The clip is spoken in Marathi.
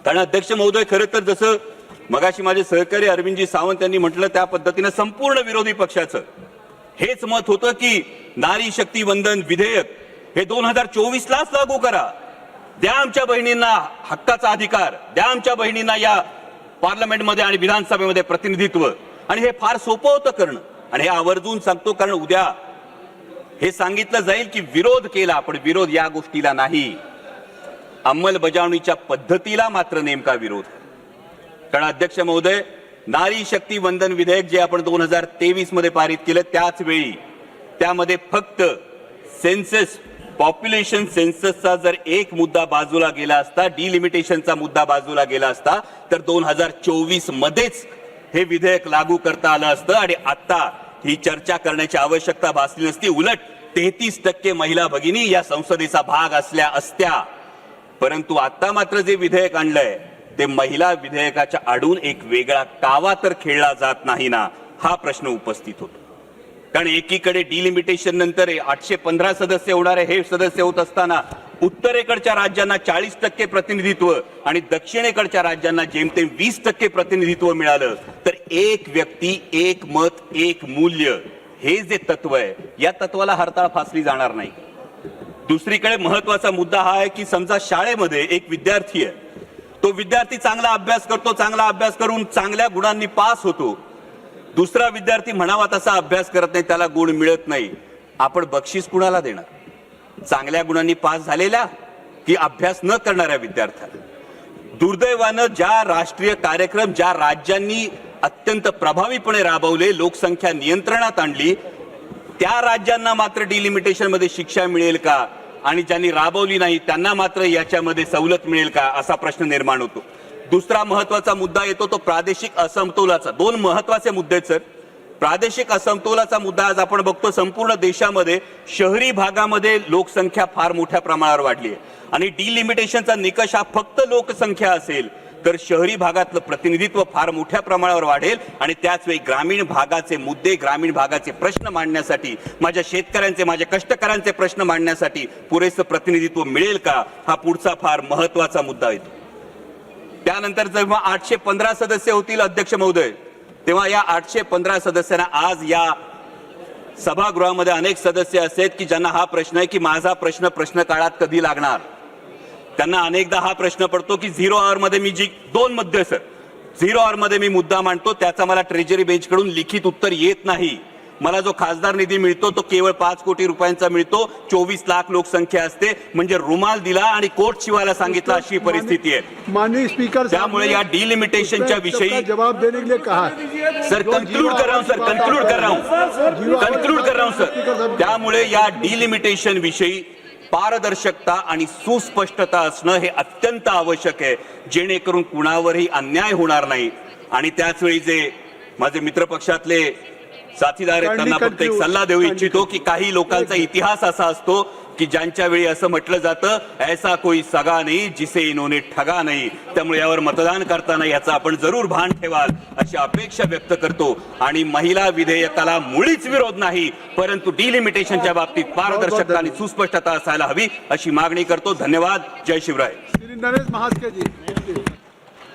कारण अध्यक्ष महोदय, खरं तर जसं मगाशी माझे सहकारी अरविंदजी सावंत यांनी म्हटलं त्या पद्धतीने संपूर्ण विरोधी पक्षाचं हेच मत होतं की नारी शक्ती वंदन विधेयक हे 2024लाच लागू करा, द्या आमच्या बहिणींना हक्काचा अधिकार, द्या आमच्या बहिणींना या पार्लमेंटमध्ये आणि विधानसभेमध्ये प्रतिनिधित्व. आणि हे फार सोपं होतं करणं. आणि हे आवर्जून सांगतो कारण उद्या हे सांगितलं जाईल की विरोध केला, पण विरोध या गोष्टीला नाही, अंमलबजावणीच्या पद्धतीला मात्र नेमका विरोध. कारण अध्यक्ष महोदय, नारी शक्ती वंदन विधेयक जे आपण 2023 मध्ये पारित केलं त्याच वेळी त्यामध्ये फक्त सेन्सस, पॉप्युलेशन सेन्ससचा जर एक मुद्दा बाजूला गेला असता, डिलिमिटेशनचा मुद्दा बाजूला गेला असता, तर 2024 मध्येच हे विधेयक लागू करता आलं असतं आणि आता ही चर्चा करण्याची आवश्यकता भासली नसती. उलट 33% महिला भगिनी या संसदेचा भाग असल्या असत्या. परंतु आता मात्र जे विधेयक आणलंय ते महिला विधेयकाच्या आडून एक वेगळा कावा तर खेळला जात नाही ना, हा प्रश्न उपस्थित होतो. कारण एकीकडे डिलिमिटेशन नंतर 815 सदस्य होणारे हे सदस्य होत असताना उत्तरेकडच्या राज्यांना 40% प्रतिनिधित्व आणि दक्षिणेकडच्या राज्यांना जेमतेम 20% प्रतिनिधित्व मिळालं. तर एक व्यक्ती, एक मत, एक मूल्य हे जे तत्व आहे, या तत्वाला हरताळ फासली जाणार नाही. दुसरीकडे महत्वाचा मुद्दा हा आहे की समजा शाळेमध्ये एक विद्यार्थी आहे, तो विद्यार्थी चांगला अभ्यास करतो, चांगला अभ्यास करून चांगल्या गुणांनी पास होतो. दुसरा विद्यार्थी म्हणावा तसा अभ्यास करत नाही, त्याला गुण मिळत नाही. आपण बक्षीस कुणाला देणार? चांगल्या गुणांनी पास झालेल्या की अभ्यास न करणाऱ्या विद्यार्थ्याला? दुर्दैवानं ज्या राष्ट्रीय कार्यक्रम ज्या राज्यांनी अत्यंत प्रभावीपणे राबवले, लोकसंख्या नियंत्रणात आणली, त्या राज्यांना मात्र डिलिमिटेशन मध्ये शिक्षा मिळेल का आणि ज्यांनी राबवली नाही त्यांना मात्र याच्यामध्ये सवलत मिळेल का, असा प्रश्न निर्माण होतो. दुसरा महत्वाचा मुद्दा येतो तो प्रादेशिक असमतोलाचा. दोन महत्वाचे मुद्दे आहेत सर. प्रादेशिक असमतोलाचा मुद्दा आज आपण बघतो संपूर्ण देशामध्ये शहरी भागामध्ये लोकसंख्या फार मोठ्या प्रमाणावर वाढली आहे आणि डिलिमिटेशनचा निकष हा फक्त लोकसंख्या असेल तर शहरी भागातलं प्रतिनिधित्व फार मोठ्या प्रमाणावर वाढेल आणि त्याच वेळी ग्रामीण भागाचे मुद्दे, ग्रामीण भागाचे प्रश्न मांडण्यासाठी, माझ्या शेतकऱ्यांचे, माझ्या कष्टकऱ्यांचे प्रश्न मांडण्यासाठी पुरेसं प्रतिनिधित्व मिळेल का, हा पुढचा फार महत्वाचा मुद्दा येतो. त्यानंतर जेव्हा 815 सदस्य होतील अध्यक्ष महोदय, तेव्हा या 815 सदस्यांना आज या सभागृहामध्ये अनेक सदस्य असे की ज्यांना हा प्रश्न आहे की माझा प्रश्न काळात कधी लागणार. त्यांना अनेकदा हा प्रश्न पडतो की 0 आवर मध्ये मी जी 2 मध्ये सर 0 आवर मध्ये मी मुद्दा मांडतो त्याचा मला ट्रेजरी बेंच कडून लिखित उत्तर येत नाही. मला जो खासदार निधी मिळतो तो केवळ 5 कोटी रुपयांचा मिळतो. 24 लाख लोकसंख्या असते, म्हणजे रुमाल दिला आणि कोट शिवायला सांगितलं अशी परिस्थिती आहे. माननीय स्पीकर, त्यामुळे या डिलिमिटेशनच्या विषयी जवाब देने के लिए कहा सर, कंक्लूड कर रहा हूं सर. त्यामुळे या डिलिमिटेशन विषयी पारदर्शकता आणि सुस्पष्टता असणं हे अत्यंत आवश्यक आहे, जेणेकरून कुणावरही अन्याय होणार नाही. आणि त्याच वेळी जे माझे मित्रपक्षातले साथीदार आहेत त्यांना फक्त एक सल्ला देऊ इच्छितो की काही लोकांचा इतिहास असा असतो की ज्यांच्या वेळी असं म्हटलं जातं ऐसा कोई सगा नाही जिसे इन्होंने ठगा नाही. त्यामुळे यावर मतदान करताना याचा आपण जरूर भान ठेवाल अशी अपेक्षा व्यक्त करतो. आणि महिला विधेयकाला मुळीच विरोध नाही, परंतु डिलिमिटेशनच्या बाबतीत पारदर्शकता आणि सुस्पष्टता असायला हवी अशी मागणी करतो. धन्यवाद. जय शिवराय. श्री नरेश महास्के जी.